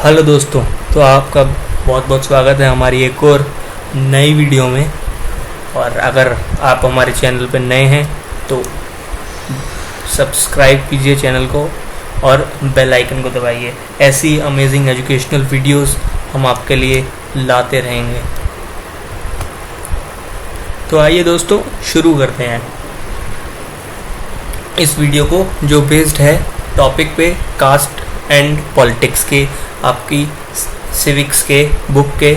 Hello दोस्तों, तो आपका बहुत बहुत स्वागत है हमारी एक और नई वीडियो में। और अगर आप हमारे चैनल पर नए हैं तो सब्सक्राइब कीजिए चैनल को और बेल आइकन को दबाइए। ऐसी अमेजिंग एजुकेशनल वीडियोस हम आपके लिए लाते रहेंगे। तो आइए दोस्तों शुरू करते हैं इस वीडियो को, जो बेस्ड है टॉपिक पे कास्ट एंड पॉलिटिक्स के, आपकी सिविक्स के बुक के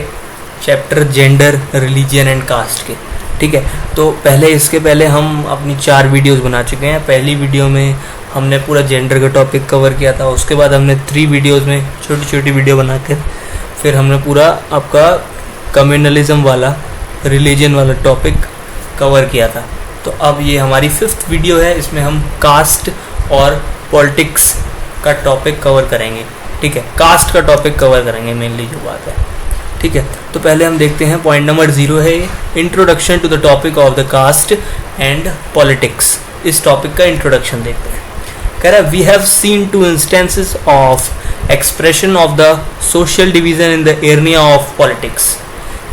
chapter gender, religion and caste के। ठीक है, तो इसके पहले हम अपनी 4 वीडियोस बना चुके हैं। पहली वीडियो में हमने पूरा जेंडर का टॉपिक कवर किया था। उसके बाद हमने 3 वीडियोस में छोटी छोटी वीडियो बनाकर फिर हमने पूरा आपका कम्युनलिज्म वाला, रिलीजन वाला टॉपिक कवर किया था। तो अब ये हमारी 5th वीडियो है, इसमें हम कास्ट और पॉलिटिक्स का टॉपिक कवर करेंगे। ठीक है, कास्ट का टॉपिक कवर करेंगे मेनली जो बात है। ठीक है, तो पहले हम देखते हैं पॉइंट नंबर 0 है introduction to the topic of the caste and politics. इस टॉपिक का इंट्रोडक्शन देखते हैं। कह रहा है we have seen 2 instances of expression of the social division in the area of politics.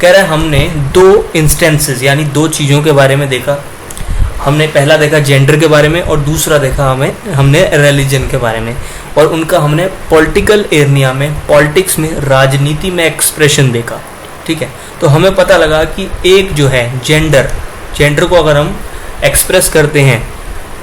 कह रहा है हमने 2 इंस्टेंसेस यानी 2 चीज़ों के बारे में देखा। हमने पहला देखा जेंडर के बारे में और दूसरा देखा हमने रिलीजन के बारे में, और उनका हमने पॉलिटिकल एरिया में, पॉलिटिक्स में, राजनीति में एक्सप्रेशन देखा। ठीक है, तो हमें पता लगा कि एक जो है जेंडर को अगर हम एक्सप्रेस करते हैं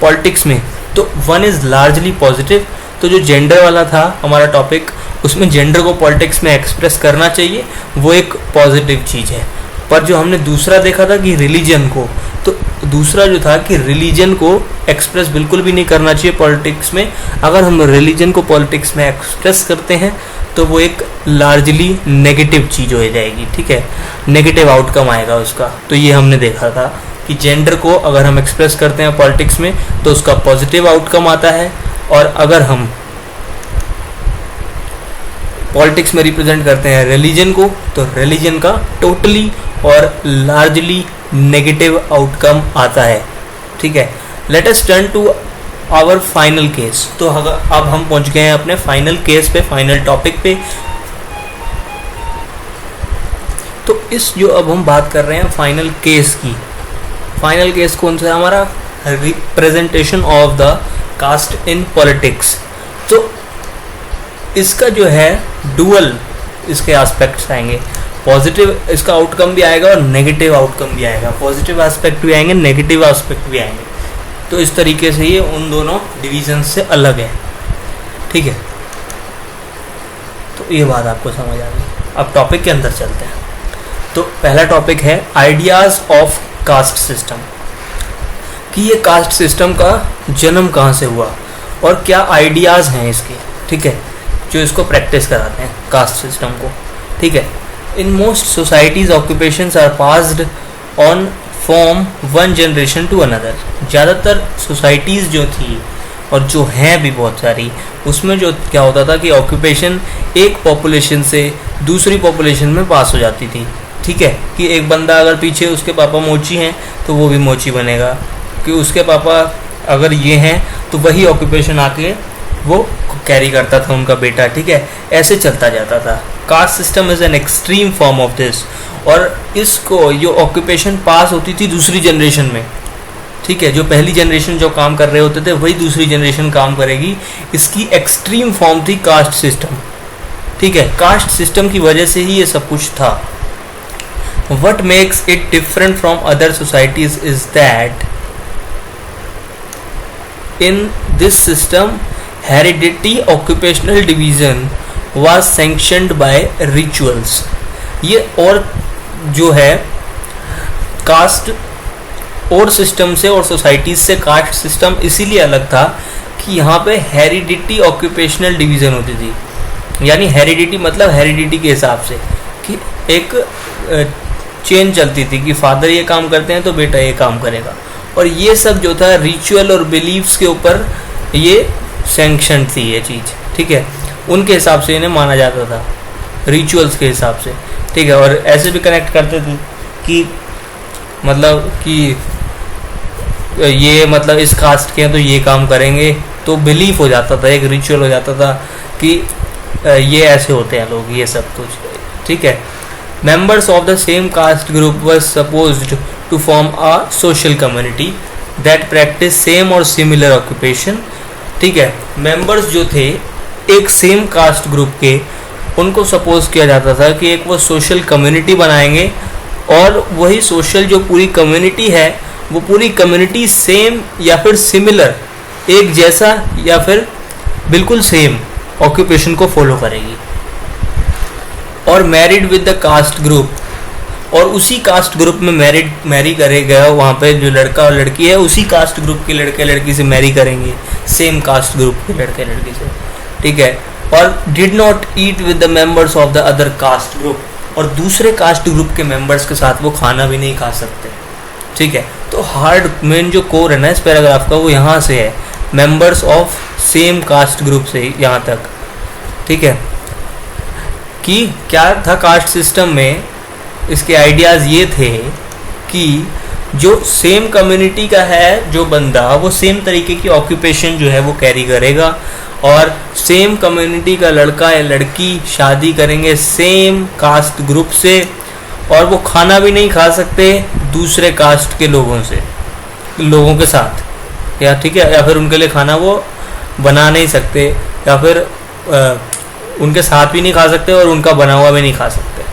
पॉलिटिक्स में तो वन इज़ लार्जली पॉजिटिव। तो जो जेंडर वाला था हमारा टॉपिक, उसमें जेंडर को पॉलिटिक्स में एक्सप्रेस करना चाहिए, वो एक पॉजिटिव चीज़ है। पर जो हमने दूसरा देखा था कि रिलीजन को, तो दूसरा जो था कि रिलीजन को एक्सप्रेस बिल्कुल भी नहीं करना चाहिए पॉलिटिक्स में। अगर हम रिलीजन को पॉलिटिक्स में एक्सप्रेस करते हैं तो वो एक लार्जली नेगेटिव चीज़ हो जाएगी। ठीक है, नेगेटिव आउटकम आएगा उसका। तो ये हमने देखा था कि जेंडर को अगर हम एक्सप्रेस करते हैं पॉलिटिक्स में तो उसका पॉजिटिव आउटकम आता है, और अगर हम पॉलिटिक्स में रिप्रेजेंट करते हैं रिलीजन को तो रिलीजन का टोटली और लार्जली नेगेटिव आउटकम आता है। ठीक है, let us turn to our final case. तो अब हम पहुंच गए हैं अपने फाइनल केस पे, फाइनल टॉपिक पे। तो इस जो अब हम बात कर रहे हैं फाइनल केस की, फाइनल केस कौन सा है हमारा? Representation of the caste in politics. तो इसका जो है डुअल इसके एस्पेक्ट्स आएंगे। पॉजिटिव इसका आउटकम भी आएगा और नेगेटिव आउटकम भी आएगा। पॉजिटिव एस्पेक्ट भी आएंगे, नेगेटिव एस्पेक्ट भी आएंगे। तो इस तरीके से ये उन दोनों डिवीजन से अलग है। ठीक है, तो ये बात आपको समझ आ गई। अब टॉपिक के अंदर चलते हैं। तो पहला टॉपिक है आइडियाज़ ऑफ कास्ट सिस्टम, कि ये कास्ट सिस्टम का जन्म कहाँ से हुआ और क्या आइडियाज़ हैं इसके। ठीक है, जो इसको प्रैक्टिस कराते हैं कास्ट सिस्टम को। ठीक है, in most societies occupations are passed on from one generation to another. ज़्यादातर सोसाइटीज़ जो थी और जो हैं भी बहुत सारी, उसमें जो क्या होता था कि ऑक्यूपेशन एक पॉपुलेशन से दूसरी पॉपुलेशन में पास हो जाती थी। ठीक है, कि एक बंदा अगर पीछे उसके पापा मोची हैं तो वो भी मोची बनेगा, कि उसके पापा अगर ये हैं तो वही ऑक्यूपेशन आके वो कैरी करता था उनका बेटा। ठीक है, ऐसे चलता जाता था। Caste system is an extreme form of this. और इसको जो ऑक्यूपेशन पास होती थी दूसरी जनरेशन में, ठीक है, जो पहली जनरेशन जो काम कर रहे होते थे वही दूसरी जनरेशन काम करेगी। इसकी एक्सट्रीम फॉर्म थी कास्ट सिस्टम। ठीक है, कास्ट सिस्टम की वजह से ही ये सब कुछ था। What makes it different from other societies is that in this system hereditary occupational division was sanctioned by rituals। ये और जो है कास्ट और सिस्टम से और सोसाइटीज से कास्ट सिस्टम इसीलिए अलग था कि यहाँ पे हेरिडिटी ऑक्यूपेशनल डिवीज़न होती थी। यानी हेरिडिटी मतलब हेरिडिटी के हिसाब से कि एक चेन चलती थी कि फादर ये काम करते हैं तो बेटा ये काम करेगा। और ये सब जो था रिचुअल और बिलीव्स के ऊपर ये सैंक्शन थी ये चीज़। ठीक है, उनके हिसाब से इन्हें माना जाता था, रिचुअल्स के हिसाब से। ठीक है, और ऐसे भी कनेक्ट करते थे कि मतलब कि ये मतलब इस कास्ट के हैं तो ये काम करेंगे, तो बिलीफ हो जाता था, एक रिचुअल हो जाता था कि ये ऐसे होते हैं लोग, ये सब कुछ, ठीक है। Members of the same caste group were supposed to form a social community that practice same और सिमिलर ऑक्यूपेशन, ठीक है। मेंबर्स जो थे एक सेम कास्ट ग्रुप के, उनको सपोज किया जाता था कि एक वो सोशल कम्युनिटी बनाएंगे, और वही सोशल जो पूरी कम्युनिटी है वो पूरी कम्युनिटी सेम या फिर सिमिलर, एक जैसा या फिर बिल्कुल सेम ऑक्यूपेशन को फॉलो करेगी। और married with the caste group, और उसी कास्ट ग्रुप में मैरी करेगा, वहाँ पे जो लड़का और लड़की है उसी कास्ट ग्रुप के लड़के लड़की से मैरी करेंगे, सेम कास्ट ग्रुप के लड़के लड़की से, ठीक है। और did not eat with the members of the other caste group, और दूसरे कास्ट ग्रुप के मेंबर्स के साथ वो खाना भी नहीं खा सकते, ठीक है। तो हार्ड मेन जो कोर है ना इस पैराग्राफ का वो यहाँ से है, members of same caste group से यहाँ तक, ठीक है। कि क्या था कास्ट सिस्टम में, इसके आइडियाज़ ये थे कि जो सेम कम्युनिटी का है जो बंदा, वो सेम तरीके की ऑक्यूपेशन जो है वो कैरी करेगा, और सेम कम्युनिटी का लड़का या लड़की शादी करेंगे सेम कास्ट ग्रुप से, और वो खाना भी नहीं खा सकते दूसरे कास्ट के लोगों के साथ, या ठीक है, या फिर उनके लिए खाना वो बना नहीं सकते, या फिर उनके साथ भी नहीं खा सकते और उनका बना हुआ भी नहीं खा सकते।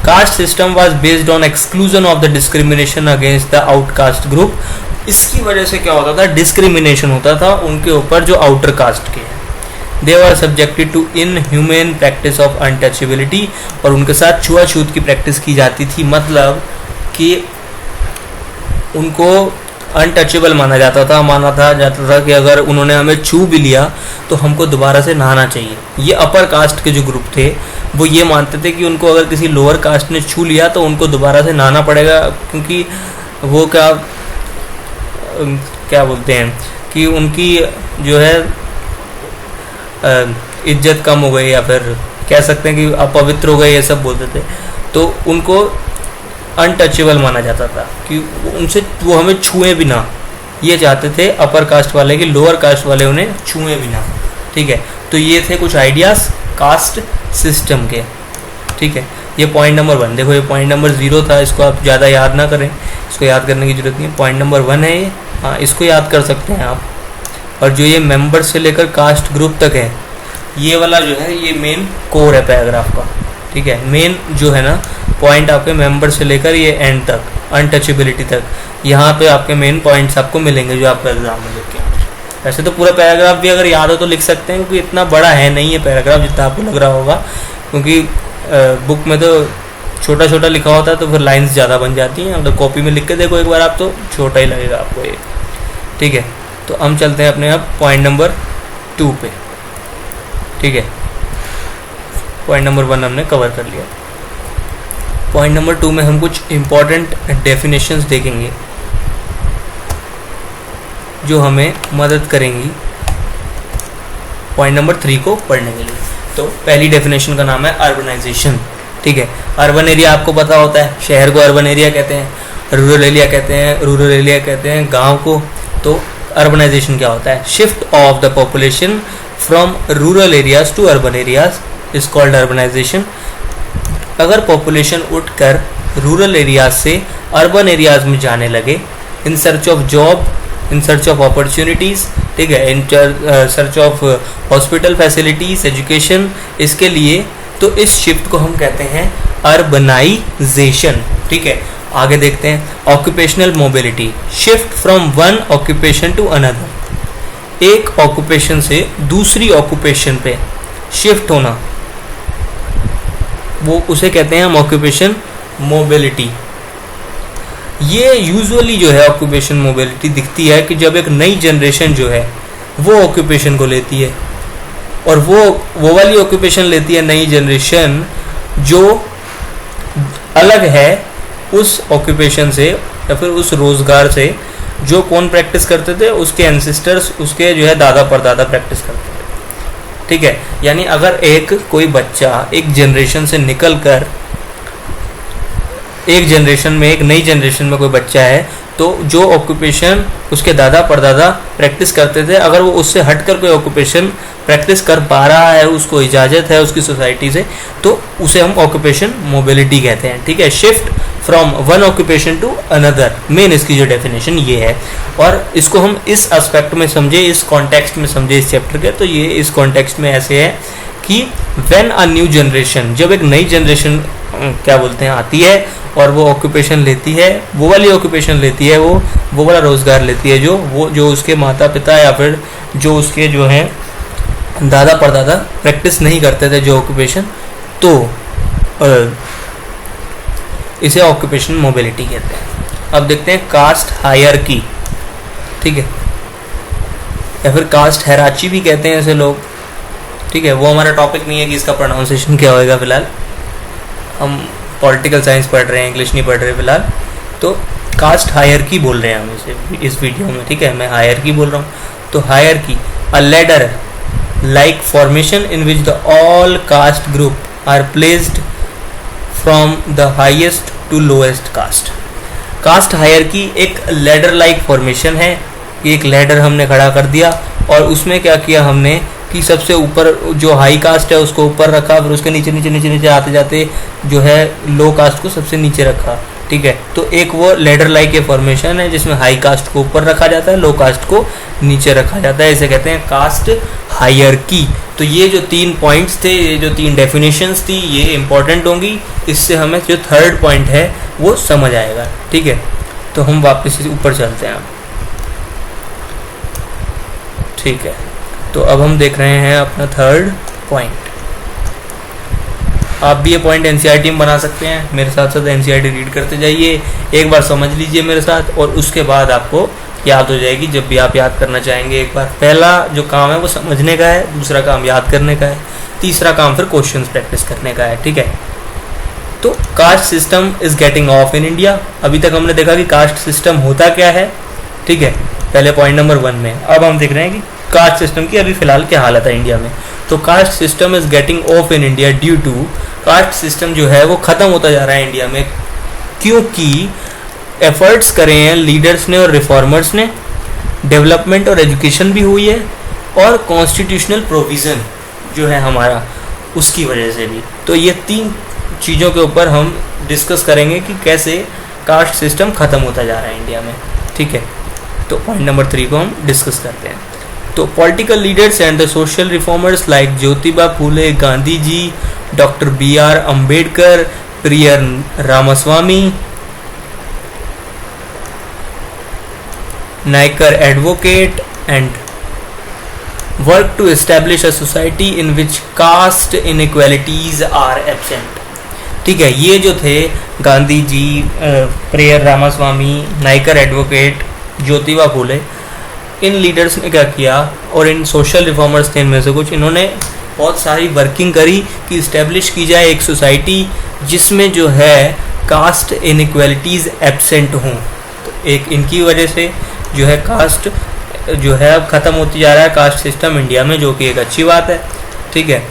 Caste system was based on exclusion of the discrimination against the outcast group. इसकी वजह से क्या होता था, डिस्क्रिमिनेशन होता था उनके ऊपर जो आउटर कास्ट के हैं। They were subjected to inhuman practice of untouchability, और उनके साथ छुआछूत की प्रैक्टिस की जाती थी, मतलब कि उनको अनटचेबल माना जाता था कि अगर उन्होंने हमें छू भी लिया तो हमको दोबारा से नहाना चाहिए। ये अपर कास्ट के जो ग्रुप थे वो ये मानते थे कि उनको अगर किसी लोअर कास्ट ने छू लिया तो उनको दोबारा से नहाना पड़ेगा, क्योंकि वो क्या बोलते हैं कि उनकी जो है इज्जत कम हो गई, या फिर कह सकते हैं कि अपवित्र हो गए, ये सब बोलते थे। तो उनको अनटचेबल माना जाता था कि उनसे वो हमें छुए भी ना, ये चाहते थे अपर कास्ट वाले कि लोअर कास्ट वाले उन्हें छुए भी ना, ठीक है। तो ये थे कुछ आइडियाज़ कास्ट सिस्टम के, ठीक है। ये पॉइंट नंबर 1, देखो ये पॉइंट नंबर 0 था, इसको आप ज़्यादा याद ना करें, इसको याद करने की जरूरत नहीं है। पॉइंट नंबर 1 है ये, हाँ इसको याद कर सकते हैं आप। और जो ये मेंबर से लेकर कास्ट ग्रुप तक है, ये वाला जो है ये मेन कोर है पैराग्राफ का, ठीक है। मेन जो है ना पॉइंट आपके मेंबर से लेकर ये एंड तक, अनटचेबिलिटी तक, यहाँ पे आपके मेन पॉइंट्स आपको मिलेंगे जो आपको एग्जाम में लिख के। वैसे तो पूरा पैराग्राफ भी अगर याद हो तो लिख सकते हैं, क्योंकि इतना बड़ा है नहीं है पैराग्राफ जितना आपको लग रहा होगा, क्योंकि बुक में तो छोटा छोटा लिखा होता है तो फिर लाइंस ज़्यादा बन जाती हैं। मतलब कॉपी में लिख के देखो एक बार आप तो छोटा ही लगेगा आपको ये, ठीक है। तो हम चलते हैं अपने अब पॉइंट नंबर 2 पे, ठीक है। पॉइंट नंबर 1 हमने कवर कर लिया। पॉइंट नंबर 2 में हम कुछ इम्पॉर्टेंट डेफिनेशंस देखेंगे जो हमें मदद करेंगी पॉइंट नंबर 3 को पढ़ने के लिए। तो पहली डेफिनेशन का नाम है अर्बनाइजेशन, ठीक है। अर्बन एरिया आपको पता होता है, शहर को अर्बन एरिया कहते हैं, रूरल एरिया कहते हैं गांव को। तो अर्बनाइजेशन क्या होता है, shift of the population from rural areas to urban areas is called urbanisation. अगर पॉपुलेशन उठकर रूरल एरियाज से अर्बन एरियाज में जाने लगे, in search of job, in search of opportunities, ठीक है, in search of hospital facilities, education, इसके लिए, तो इस शिफ्ट को हम कहते हैं अर्बनाइजेशन, ठीक है। आगे देखते हैं occupational mobility, shift from one occupation to another, एक ऑक्यूपेशन से दूसरी ऑक्यूपेशन पे शिफ्ट होना, वो उसे कहते हैं हम ऑक्यूपेशन मोबिलिटी। ये यूजुअली जो है ऑक्यूपेशन मोबिलिटी दिखती है कि जब एक नई जनरेशन जो है वो ऑक्यूपेशन को लेती है, और वो वाली ऑक्यूपेशन लेती है नई जनरेशन जो अलग है उस ऑक्यूपेशन से या फिर उस रोज़गार से जो कौन प्रैक्टिस करते थे, उसके एंसेस्टर्स, उसके जो है दादा परदादा प्रैक्टिस करते थे, ठीक है। यानी अगर कोई बच्चा एक जनरेशन से निकल कर एक जनरेशन में, एक नई जनरेशन में कोई बच्चा है तो जो ऑक्यूपेशन उसके दादा परदादा प्रैक्टिस करते थे, अगर वो उससे हटकर कोई ऑक्यूपेशन प्रैक्टिस कर पा रहा है, उसको इजाज़त है उसकी सोसाइटी से, तो उसे हम ऑक्यूपेशन मोबिलिटी कहते हैं। ठीक है, shift from one occupation to another, main इसकी जो डेफिनेशन ये है। और इसको हम इस एस्पेक्ट में समझे, इस कॉन्टेक्स्ट में समझे इस चैप्टर के, तो ये इस कॉन्टेक्स्ट में ऐसे है कि व्हेन अ न्यू जनरेशन, जब एक नई जनरेशन क्या बोलते हैं आती है और वो ऑक्यूपेशन लेती है, वो वाली ऑक्यूपेशन लेती है, वो वाला रोज़गार लेती है जो उसके माता पिता या फिर जो उसके जो हैं दादा परदादा प्रैक्टिस नहीं करते थे जो ऑक्यूपेशन, तो इसे ऑक्यूपेशन मोबिलिटी कहते हैं। अब देखते हैं कास्ट हायरार्की, ठीक है, या फिर कास्ट हायरार्ची भी कहते हैं ऐसे लोग। ठीक है, वो हमारा टॉपिक नहीं है कि इसका प्रोनाउंसिएशन क्या होएगा, फिलहाल हम पॉलिटिकल साइंस पढ़ रहे हैं, इंग्लिश नहीं पढ़ रहे फिलहाल। तो कास्ट हायरार्की बोल रहे हैं हम इसे इस वीडियो में। ठीक है, मैं हायरार्की बोल रहा हूँ। तो hierarchy a ladder like formation in which the all caste group are placed from the highest to lowest caste। Caste hierarchy एक लैडर लाइक फॉर्मेशन है, एक लैडर हमने खड़ा कर दिया और उसमें क्या किया हमने कि सबसे ऊपर जो हाई कास्ट है उसको ऊपर रखा, फिर उसके नीचे नीचे नीचे नीचे आते जाते जो है लो कास्ट को सबसे नीचे रखा। ठीक है, तो एक वो लेडर लाइक फॉर्मेशन है जिसमें हाई कास्ट को ऊपर रखा जाता है, लो कास्ट को नीचे रखा जाता है, इसे कहते हैं कास्ट हायरार्की। तो ये जो 3 पॉइंट्स थे, ये जो 3 डेफिनेशंस थी, ये इंपॉर्टेंट होंगी, इससे हमें जो थर्ड पॉइंट है वो समझ आएगा। ठीक है, तो हम वापस ऊपर चलते हैं। ठीक है, तो अब हम देख रहे हैं अपना थर्ड पॉइंट। आप भी ये पॉइंट एनसीईआरटी में बना सकते हैं, मेरे साथ साथ एनसीईआरटी रीड करते जाइए, एक बार समझ लीजिए मेरे साथ, और उसके बाद आपको याद हो जाएगी जब भी आप याद करना चाहेंगे। एक बार पहला जो काम है वो समझने का है, दूसरा काम याद करने का है, तीसरा काम फिर क्वेश्चंस प्रैक्टिस करने का है। ठीक है, तो caste system is getting off in India. अभी तक हमने देखा कि कास्ट सिस्टम होता क्या है। ठीक है, पहले पॉइंट नंबर 1 में। अब हम देख रहे हैं कि कास्ट सिस्टम की अभी फिलहाल क्या हालत है इंडिया में। तो caste system is getting off in India due to, caste system जो है वो ख़त्म होता जा रहा है इंडिया में, क्योंकि एफर्ट्स करे हैं लीडर्स ने और रिफॉर्मर्स ने, डेवलपमेंट और एजुकेशन भी हुई है, और कॉन्स्टिट्यूशनल प्रोविज़न जो है हमारा उसकी वजह से भी। तो ये 3 चीज़ों के ऊपर हम डिस्कस करेंगे कि कैसे कास्ट सिस्टम ख़त्म होता जा रहा है इंडिया में। ठीक है, तो पॉइंट नंबर 3 को हम डिस्कस करते हैं। तो political leaders and the social reformers like Jyotiba Phule, Gandhi ji, doctor BR Ambedkar, Periyar Ramaswami, Naicker advocate and work to establish a society in which caste inequalities are absent. ठीक है, ये जो थे गांधी जी, प्रियर रामास्वामी, नायकर एडवोकेट, ज्योतिबा फूले, इन लीडर्स ने क्या किया, और इन सोशल रिफॉर्मर्स थे इनमें से कुछ, इन्होंने बहुत सारी वर्किंग करी कि इस्टेब्लिश की जाए एक सोसाइटी जिसमें जो है कास्ट इनइक्वालिटीज़ एब्सेंट हों। तो एक इनकी वजह से जो है कास्ट जो है अब ख़त्म होती जा रहा है कास्ट सिस्टम इंडिया में, जो कि एक अच्छी बात है। ठीक है,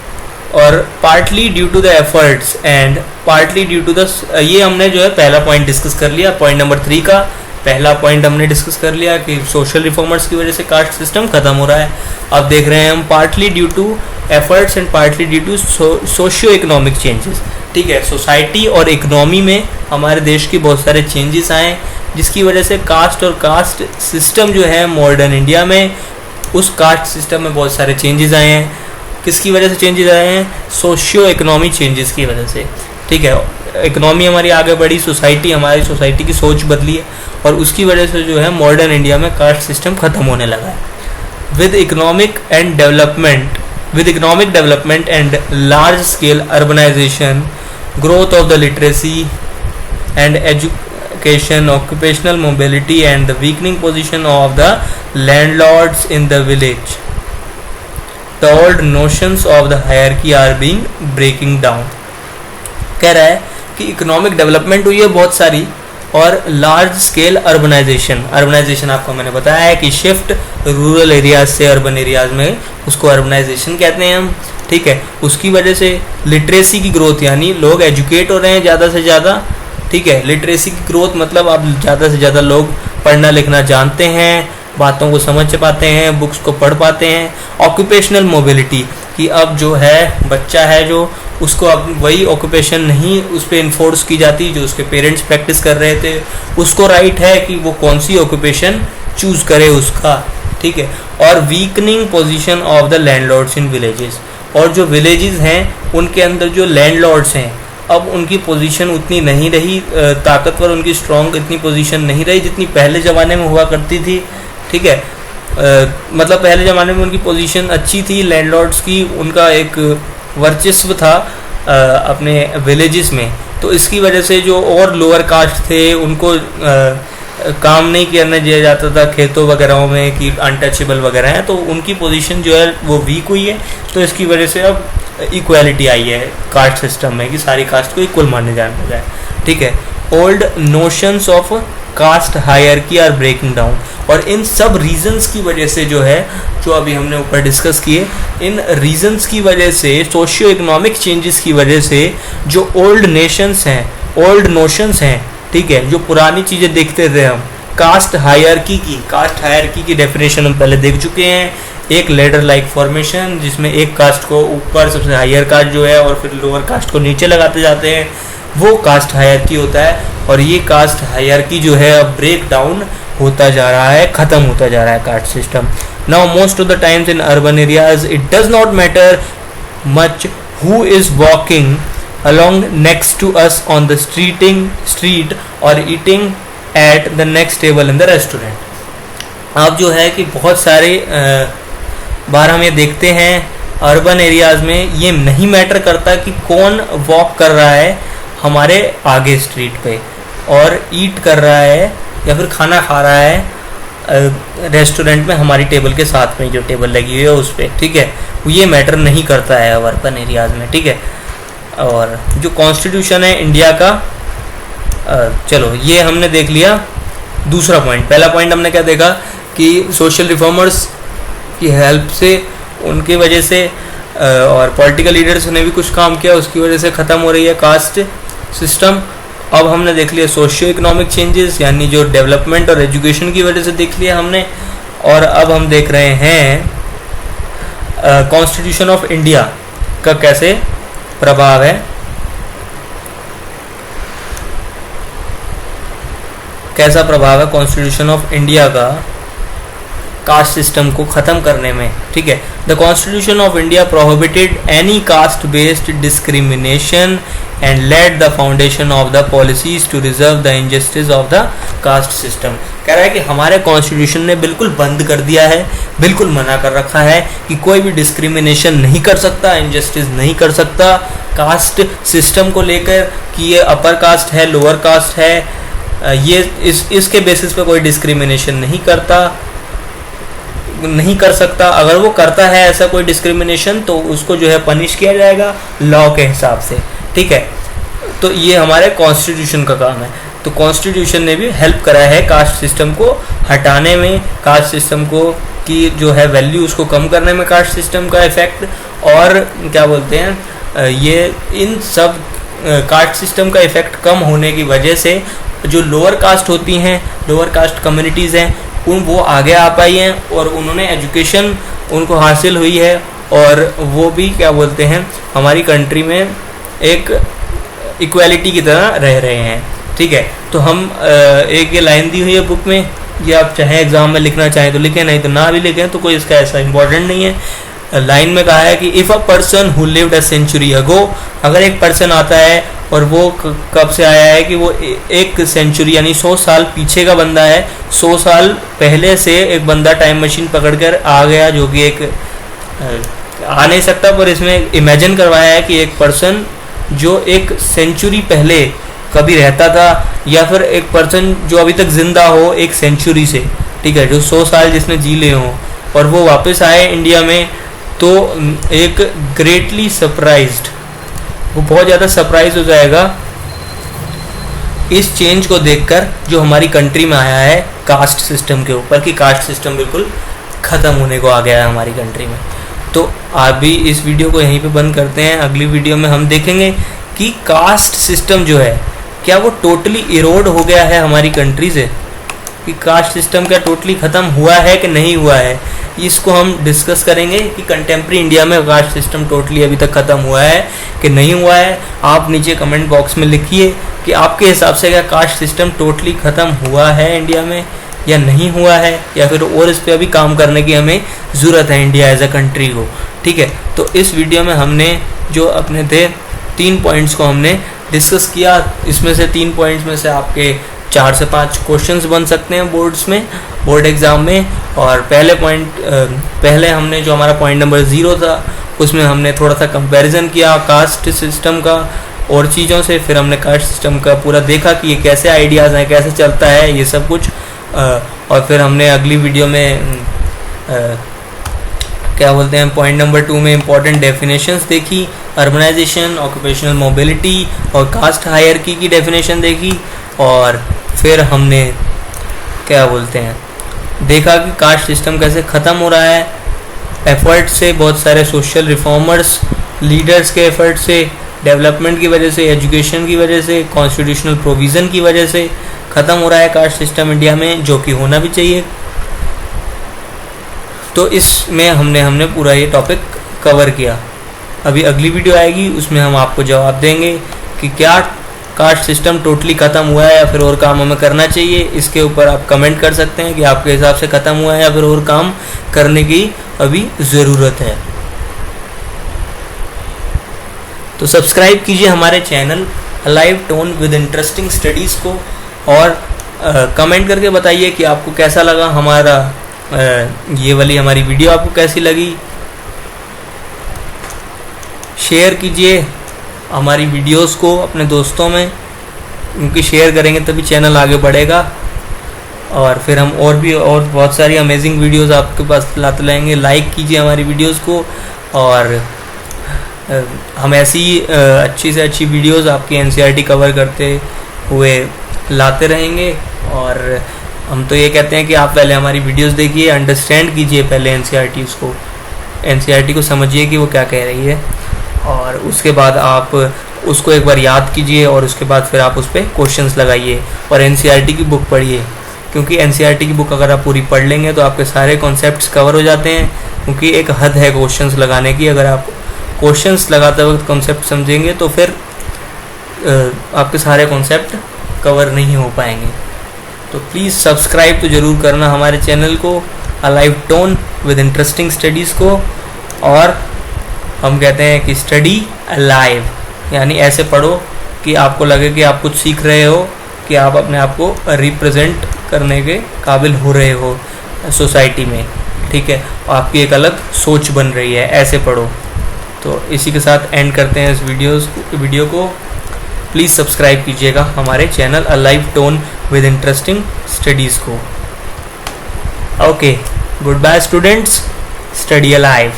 और partly due to the efforts and partly due to the, ये हमने जो है पहला पॉइंट डिस्कस कर लिया। पॉइंट नंबर 3 का पहला पॉइंट हमने डिस्कस कर लिया कि सोशल रिफॉर्मर्स की वजह से कास्ट सिस्टम खत्म हो रहा है। अब देख रहे हैं हम partly due to efforts and partly due to socio economic changes. ठीक है, सोसाइटी और इकोनॉमी में हमारे देश की बहुत सारे चेंजेस आए, जिसकी वजह से कास्ट और कास्ट सिस्टम जो है मॉडर्न इंडिया में, उस कास्ट सिस्टम में बहुत सारे चेंजेस आए हैं। किसकी वजह से चेंजेस आए हैं? सोशियो इकोनॉमी चेंजेस की वजह से। ठीक है, इकोनॉमी हमारी आगे बढ़ी, सोसाइटी, हमारी सोसाइटी की सोच बदली है, और उसकी वजह से जो है मॉडर्न इंडिया में कास्ट सिस्टम खत्म होने लगा है। With economic development and large scale urbanisation, growth of the literacy and education, occupational mobility and the weakening position of the landlords in the village, the old notions of the hierarchy are being breaking down. कह रहा है कि economic development हुई है बहुत सारी, और large scale urbanisation आपको मैंने बताया है कि शिफ्ट रूरल एरियाज से अर्बन एरियाज में, उसको अर्बनाइजेशन कहते हैं हम। ठीक है, उसकी वजह से लिटरेसी की ग्रोथ, यानी लोग एजुकेट हो रहे हैं ज़्यादा से ज़्यादा। ठीक है। लिटरेसी की ग्रोथ मतलब अब ज़्यादा से ज़्यादा लोग पढ़ना लिखना जानते हैं, बातों को समझ पाते हैं, बुक्स को पढ़ पाते हैं। ऑक्यूपेशनल मोबिलिटी कि अब जो है बच्चा है जो उसको अब वही ऑक्यूपेशन नहीं उस पर इन्फोर्स की जाती जो उसके पेरेंट्स प्रैक्टिस कर रहे थे, उसको राइट है कि वो कौन सी ऑक्यूपेशन चूज करे उसका, ठीक है। और weakening position of the landlords in villages, और जो विलेजेस हैं उनके अंदर जो लैंडलॉर्ड्स हैं अब उनकी पोजीशन उतनी नहीं रही, ताकतवर उनकी स्ट्रॉन्ग इतनी पोजीशन नहीं रही जितनी पहले ज़माने में हुआ करती थी, ठीक है। मतलब पहले ज़माने में उनकी पोजीशन अच्छी थी, लैंडलॉर्ड्स की उनका एक वर्चस्व था अपने विलेजेस में, तो इसकी वजह से जो और लोअर कास्ट थे उनको काम नहीं करने दिया जाता था खेतों वगैरह में कि अनटचेबल वगैरह हैं, तो उनकी पोजीशन जो है वो वीक हुई है। तो इसकी वजह से अब इक्वालिटी आई है कास्ट सिस्टम में कि सारी कास्ट को इक्वल माने जाना जाए, ठीक है। Old notions of caste hierarchy are breaking down, और इन सब रीजंस की वजह से जो है जो अभी हमने ऊपर डिस्कस किए, इन रीजंस की वजह से, सोशियो इकोनॉमिक चेंजेस की वजह से जो ओल्ड नेशंस हैं, ओल्ड नोशंस हैं, ठीक है, जो पुरानी चीज़ें देखते थे हम, कास्ट हायरार्की की डेफिनेशन हम पहले देख चुके हैं। एक लेडर लाइक फॉर्मेशन जिसमें एक कास्ट को ऊपर सबसे हायर कास्ट जो है और फिर लोअर कास्ट को नीचे लगाते जाते हैं, वो कास्ट हायरार्की होता है। और ये कास्ट हायरार्की जो है अब ब्रेक डाउन होता जा रहा है, ख़त्म होता जा रहा है caste system. Now most of the times in urban areas it does not matter much who is walking along next to us on the street or eating at the next table in the restaurant। अब जो है कि बहुत सारे बार हम ये देखते हैं अर्बन एरियाज़ में ये नहीं मैटर करता कि कौन वॉक कर रहा है हमारे आगे स्ट्रीट पे और ईट कर रहा है या फिर खाना खा रहा है रेस्टोरेंट में हमारी टेबल के साथ में जो टेबल लगी हुई है उस पर, ठीक है। ये मैटर नहीं करता है अर्बन एरियाज़ में, ठीक है। और जो कॉन्स्टिट्यूशन है इंडिया का, चलो ये हमने देख लिया। दूसरा पॉइंट, पहला पॉइंट हमने क्या देखा कि सोशल रिफॉर्मर्स की हेल्प से, उनकी वजह से और पॉलिटिकल लीडर्स ने भी कुछ काम किया, उसकी वजह से ख़त्म हो रही है कास्ट सिस्टम। अब हमने देख लिया सोशियो इकोनॉमिक चेंजेस, यानी जो डेवलपमेंट और एजुकेशन की वजह से देख लिया हमने। और अब हम देख रहे हैं कॉन्स्टिट्यूशन ऑफ इंडिया का कैसे प्रभाव है, कैसा प्रभाव है कॉन्स्टिट्यूशन ऑफ इंडिया का कास्ट सिस्टम को ख़त्म करने में, ठीक है। The Constitution of India prohibited any caste based discrimination and laid the foundation of the policies to reserve the injustice of the caste system. कह रहा है कि हमारे कॉन्स्टिट्यूशन ने बिल्कुल बंद कर दिया है, बिल्कुल मना कर रखा है कि कोई भी डिस्क्रिमिनेशन नहीं कर सकता, इनजस्टिस नहीं कर सकता कास्ट सिस्टम को लेकर कि ये अपर कास्ट है, लोअर कास्ट है, ये इसके बेसिस पे कोई डिस्क्रिमिनेशन नहीं कर सकता। अगर वो करता है ऐसा कोई डिस्क्रिमिनेशन तो उसको जो है पनिश किया जाएगा लॉ के हिसाब से, ठीक है। तो ये हमारे कॉन्स्टिट्यूशन का काम है। तो कॉन्स्टिट्यूशन ने भी हेल्प करा है कास्ट सिस्टम को हटाने में, कास्ट सिस्टम को की जो है वैल्यू उसको कम करने में, कास्ट सिस्टम का इफेक्ट, और क्या बोलते हैं ये इन सब कास्ट सिस्टम का इफेक्ट कम होने की वजह से जो लोअर कास्ट होती हैं, लोअर कास्ट कम्युनिटीज़ हैं, वो आगे आ पाई हैं और उन्होंने एजुकेशन उनको हासिल हुई है और वो भी क्या बोलते हैं हमारी कंट्री में एक इक्वालिटी की तरह रह रहे हैं, ठीक है। तो हम एक ये लाइन दी हुई है बुक में, ये आप चाहे एग्ज़ाम में लिखना चाहें तो लिखें, नहीं तो ना भी लिखें, तो कोई इसका ऐसा इम्पोर्टेंट नहीं है। लाइन में कहा है कि if a person who lived a century ago, अगर एक पर्सन आता है और वो कब से आया है कि वो एक सेंचुरी यानी 100 साल पीछे का बंदा है, 100 साल पहले से एक बंदा टाइम मशीन पकड़कर आ गया, जो कि एक आ नहीं सकता पर इसमें इमेजिन करवाया है कि एक पर्सन जो एक सेंचुरी पहले कभी रहता था, या फिर एक पर्सन जो अभी तक जिंदा हो एक सेंचुरी से, ठीक है, जो 100 साल जिसने जी लिए हों और वो वापस आए इंडिया में, तो एक ग्रेटली सरप्राइज्ड, वो बहुत ज़्यादा सरप्राइज हो जाएगा इस चेंज को देखकर जो हमारी कंट्री में आया है कास्ट सिस्टम के ऊपर, कि कास्ट सिस्टम बिल्कुल ख़त्म होने को आ गया है हमारी कंट्री में। तो अभी इस वीडियो को यहीं पे बंद करते हैं, अगली वीडियो में हम देखेंगे कि कास्ट सिस्टम जो है क्या वो टोटली इरोड हो गया है हमारी कंट्री से, कि कास्ट सिस्टम क्या टोटली ख़त्म हुआ है कि नहीं हुआ है, इसको हम डिस्कस करेंगे कि कंटेम्प्रेरी इंडिया में कास्ट सिस्टम टोटली अभी तक ख़त्म हुआ है कि नहीं हुआ है। आप नीचे कमेंट बॉक्स में लिखिए कि आपके हिसाब से क्या कास्ट सिस्टम टोटली ख़त्म हुआ है इंडिया में या नहीं हुआ है, या फिर और इस पर अभी काम करने की हमें ज़रूरत है इंडिया एज अ कंट्री को। ठीक है, तो इस वीडियो में हमने जो अपने थे 3 पॉइंट्स को हमने डिस्कस किया। इसमें से 3 पॉइंट्स में से आपके 4 से 5 क्वेश्चंस बन सकते हैं बोर्ड्स में, बोर्ड एग्ज़ाम में। और पहले हमने जो हमारा पॉइंट नंबर 0 था उसमें हमने थोड़ा सा कंपैरिजन किया कास्ट सिस्टम का और चीज़ों से। फिर हमने कास्ट सिस्टम का पूरा देखा कि ये कैसे आइडियाज़ हैं, कैसे चलता है ये सब कुछ। और फिर हमने अगली वीडियो में क्या बोलते हैं पॉइंट नंबर 2 में इंपॉर्टेंट डेफिनेशंस देखी, अर्बनाइजेशन, ऑक्यूपेशनल मोबिलिटी और कास्ट हायरार्की की डेफिनेशन देखी। और फिर हमने क्या बोलते हैं देखा कि कास्ट सिस्टम कैसे ख़त्म हो रहा है एफर्ट से, बहुत सारे सोशल रिफॉर्मर्स लीडर्स के एफर्ट से, डेवलपमेंट की वजह से, एजुकेशन की वजह से, कॉन्स्टिट्यूशनल प्रोविज़न की वजह से ख़त्म हो रहा है कास्ट सिस्टम इंडिया में, जो कि होना भी चाहिए। तो इसमें हमने पूरा ये टॉपिक कवर किया। अभी अगली वीडियो आएगी उसमें हम आपको जवाब देंगे कि क्या कास्ट सिस्टम टोटली ख़त्म हुआ है या फिर और काम हमें करना चाहिए। इसके ऊपर आप कमेंट कर सकते हैं कि आपके हिसाब से ख़त्म हुआ है या फिर और काम करने की अभी ज़रूरत है। तो सब्सक्राइब कीजिए हमारे channel alive tone with interesting studies को, और कमेंट करके बताइए कि आपको कैसा लगा हमारा ये वाली हमारी वीडियो, आपको कैसी लगी। शेयर कीजिए हमारी वीडियोस को अपने दोस्तों में, क्योंकि शेयर करेंगे तभी चैनल आगे बढ़ेगा। और फिर हम और बहुत सारी अमेजिंग वीडियोस आपके पास लाते रहेंगे। लाइक कीजिए हमारी वीडियोस को, और हम ऐसी अच्छी से अच्छी वीडियोस आपकी एनसीईआरटी कवर करते हुए लाते रहेंगे। और हम तो ये कहते हैं कि आप पहले हमारी वीडियोस देखिए, अंडरस्टैंड कीजिए पहले एनसीईआरटी को समझिए कि वो क्या कह रही है, और उसके बाद आप उसको एक बार याद कीजिए और उसके बाद फिर आप उस पर क्वेश्चंस लगाइए और एनसीईआरटी की बुक पढ़िए। क्योंकि एनसीईआरटी की बुक अगर आप पूरी पढ़ लेंगे तो आपके सारे कॉन्सेप्ट्स कवर हो जाते हैं, क्योंकि एक हद है क्वेश्चंस लगाने की। अगर आप क्वेश्चंस लगाते वक्त कॉन्सेप्ट समझेंगे तो फिर आपके सारे कॉन्सेप्ट कवर नहीं हो पाएंगे। तो प्लीज़ सब्सक्राइब तो ज़रूर करना हमारे चैनल को alive tone with interesting studies को। और हम कहते हैं कि स्टडी अलाइव, यानी ऐसे पढ़ो कि आपको लगे कि आप कुछ सीख रहे हो, कि आप अपने आप को रिप्रेजेंट करने के काबिल हो रहे हो सोसाइटी में। ठीक है, आपकी एक अलग सोच बन रही है, ऐसे पढ़ो। तो इसी के साथ एंड करते हैं इस वीडियो को। प्लीज़ सब्सक्राइब कीजिएगा हमारे channel alive tone with interesting studies को। Okay, good bye students, study alive.